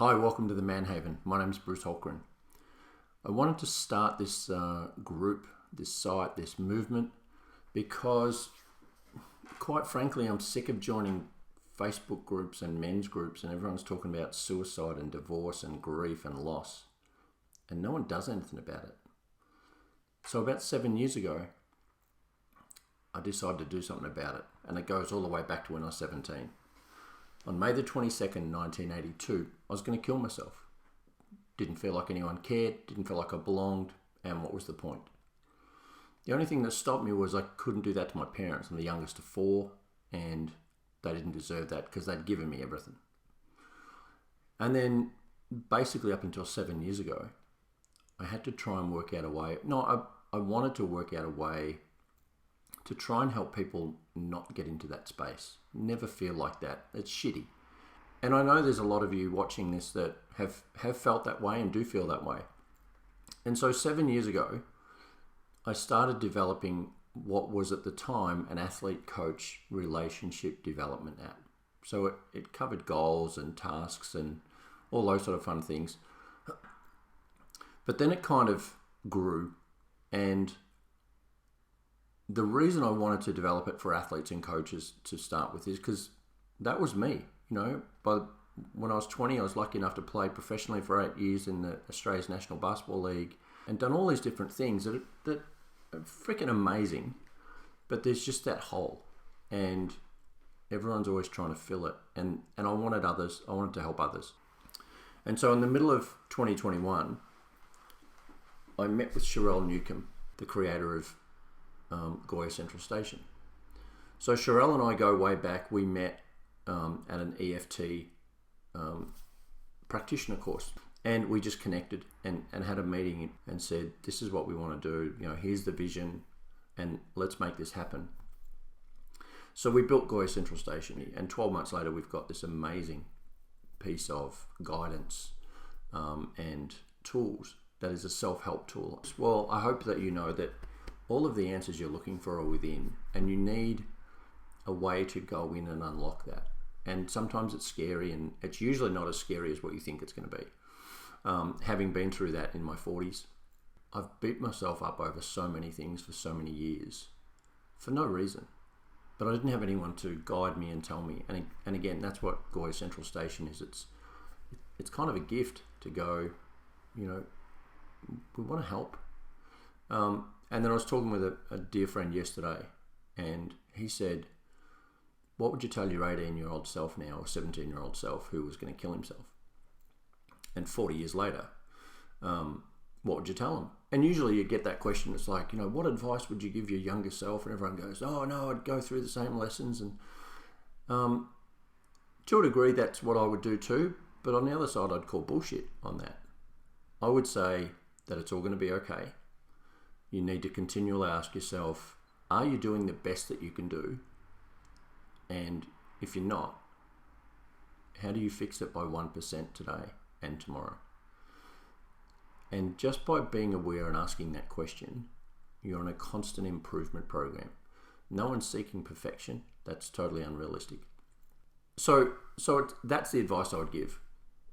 Hi, welcome to the Manhaven. My name is Bruce Holgren. I wanted to start this group, this site, this movement, because quite frankly, I'm sick of joining Facebook groups and men's groups and everyone's talking about suicide and divorce and grief and loss, and no one does anything about it. So about 7 years ago, I decided to do something about it, and it goes all the way back to when I was 17. On May the 22nd, 1982, I was going to kill myself. Didn't feel like anyone cared, didn't feel like I belonged, and what was the point? The only thing that stopped me was I couldn't do that to my parents. I'm the youngest of four, and they didn't deserve that because they'd given me everything. And then, basically up until 7 years ago, I had to try and work out a way. I wanted to work out a way to try and help people not get into that space. Never feel like that. It's shitty. And I know there's a lot of you watching this that have felt that way and do feel that way. And so 7 years ago, I started developing what was at the time an athlete-coach relationship development app. So it covered goals and tasks and all those sort of fun things. But then it kind of grew, and the reason I wanted to develop it for athletes and coaches to start with is because that was me. But when I was 20, I was lucky enough to play professionally for 8 years in the Australia's National Basketball League and done all these different things that are freaking amazing. But there's just that hole, and everyone's always trying to fill it. And I wanted to help others. And so in the middle of 2021, I met with Sherelle Newcomb, the creator of Goya Central Station. So Sherelle and I go way back. We met at an EFT practitioner course, and we just connected and had a meeting and said, this is what we want to do. Here's the vision, and let's make this happen. So we built Goya Central Station, and 12 months later, we've got this amazing piece of guidance and tools that is a self-help tool. Well, I hope that you know that all of the answers you're looking for are within, and you need a way to go in and unlock that. And sometimes it's scary, and it's usually not as scary as what you think it's going to be. Having been through that in my 40s, I've beat myself up over so many things for so many years for no reason. But I didn't have anyone to guide me and tell me. And again, that's what Goya Central Station is. It's kind of a gift to go, we want to help. And then I was talking with a dear friend yesterday, and he said, what would you tell your 18-year-old self now, or 17-year-old self who was going to kill himself? And 40 years later, what would you tell him? And usually you get that question. It's like, what advice would you give your younger self? And everyone goes, oh, no, I'd go through the same lessons. And to a degree, that's what I would do too. But on the other side, I'd call bullshit on that. I would say that it's all going to be okay. You need to continually ask yourself, are you doing the best that you can do? And if you're not, how do you fix it by 1% today and tomorrow? And just by being aware and asking that question, you're on a constant improvement program. No one's seeking perfection. That's totally unrealistic. So that's the advice I would give.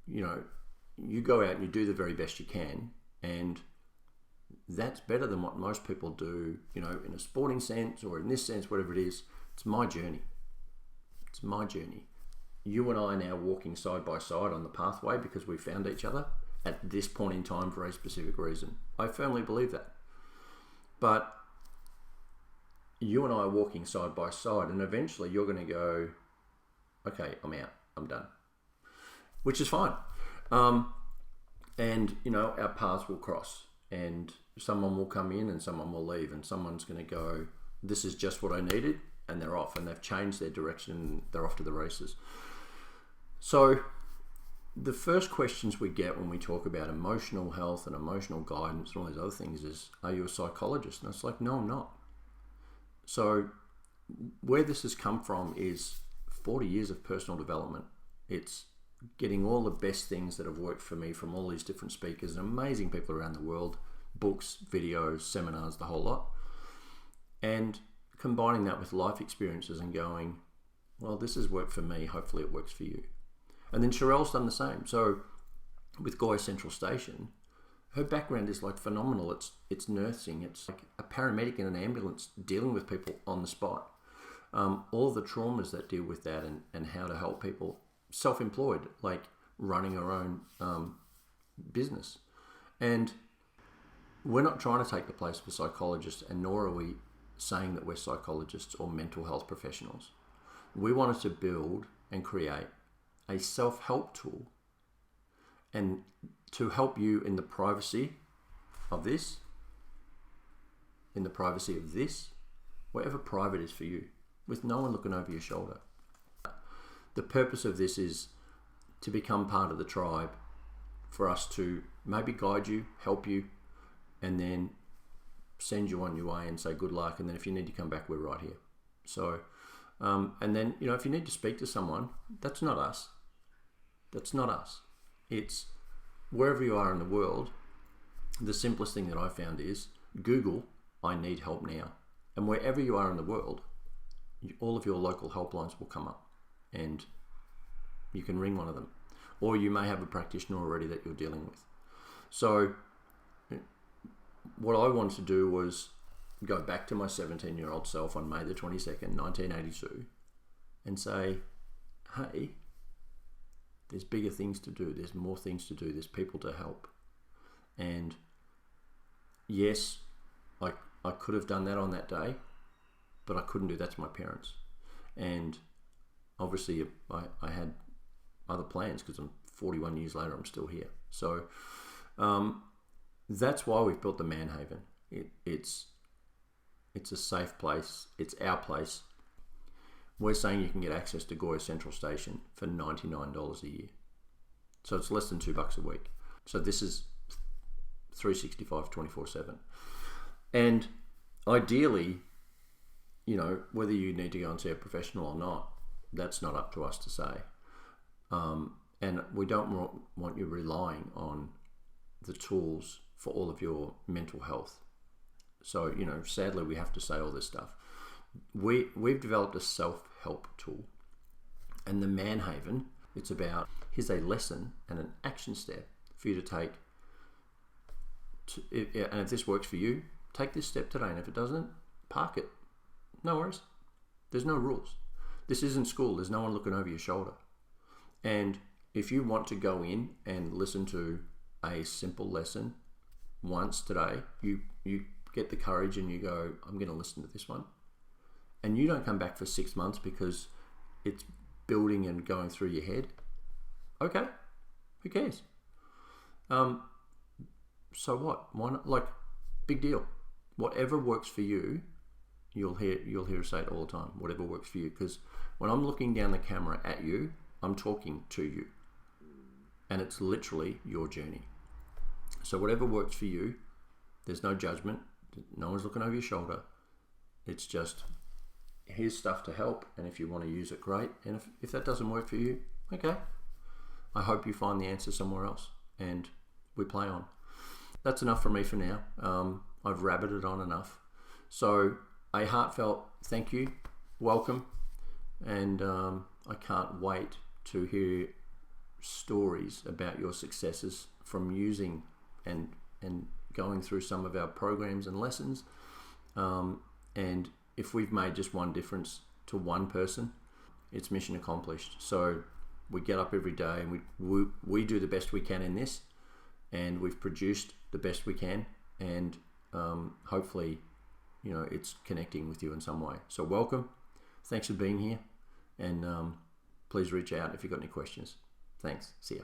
You go out and you do the very best you can, and that's better than what most people do, in a sporting sense or in this sense, whatever it is. It's my journey. It's my journey. You and I are now walking side by side on the pathway because we found each other at this point in time for a specific reason. I firmly believe that. But you and I are walking side by side, and eventually you're going to go, okay, I'm out. I'm done. Which is fine. And, our paths will cross, and someone will come in and someone will leave, and someone's going to go, this is just what I needed, and they're off, and they've changed their direction, and they're off to the races. So the first questions we get when we talk about emotional health and emotional guidance and all these other things is, are you a psychologist? And it's like, no, I'm not. So where this has come from is 40 years of personal development. It's getting all the best things that have worked for me from all these different speakers and amazing people around the world, books, videos, seminars, the whole lot. And combining that with life experiences and going, well, this has worked for me, hopefully it works for you. And then Sherelle's done the same. So with Goya Central Station, her background is like phenomenal. It's nursing. It's like a paramedic in an ambulance dealing with people on the spot. All the traumas that deal with that, and how to help people self-employed, like running her own business. And we're not trying to take the place of a psychologist, and nor are we saying that we're psychologists or mental health professionals. We wanted to build and create a self-help tool, and to help you in the privacy of this, whatever private is for you, with no one looking over your shoulder. The purpose of this is to become part of the tribe, for us to maybe guide you, help you, and then send you on your way and say good luck. And then if you need to come back, we're right here. So, and then, if you need to speak to someone, that's not us. That's not us. It's wherever you are in the world. The simplest thing that I found is Google, I need help now. And wherever you are in the world, all of your local helplines will come up, and you can ring one of them. Or you may have a practitioner already that you're dealing with. So what I wanted to do was go back to my 17-year-old self on May the 22nd, 1982, and say, hey, there's bigger things to do. There's more things to do. There's people to help. And yes, I could have done that on that day, but I couldn't do that to my parents. And obviously I had other plans, because I'm 41 years later, I'm still here. So that's why we've built the Man Haven. It's a safe place. It's our place. We're saying you can get access to Goya Central Station for $99 a year. So it's less than $2 a week. So this is 365, 24/7. And ideally, whether you need to go and see a professional or not, that's not up to us to say. And we don't want you relying on the tools for all of your mental health. So, sadly, we have to say all this stuff. We've developed a self-help tool. And the Man Haven, it's about, here's a lesson and an action step for you to take. And if this works for you, take this step today. And if it doesn't, park it. No worries. There's no rules. This isn't school. There's no one looking over your shoulder. And if you want to go in and listen to a simple lesson once today, you get the courage and you go, I'm going to listen to this one. And you don't come back for 6 months because it's building and going through your head. Okay, who cares? So what? Why not? Like, big deal. Whatever works for you, you'll hear us say it all the time. Whatever works for you, because when I'm looking down the camera at you, I'm talking to you, and it's literally your journey. So whatever works for you, there's no judgment. No one's looking over your shoulder. It's just, here's stuff to help, and if you want to use it, great. And if that doesn't work for you, okay. I hope you find the answer somewhere else, and we play on. That's enough for me for now. I've rabbited on enough. So a heartfelt thank you, welcome, and I can't wait to hear stories about your successes from using and going through some of our programs and lessons. And if we've made just one difference to one person, it's mission accomplished. So we get up every day and we do the best we can in this, and we've produced the best we can, and hopefully, it's connecting with you in some way. So welcome. Thanks for being here, and please reach out if you've got any questions. Thanks. See ya.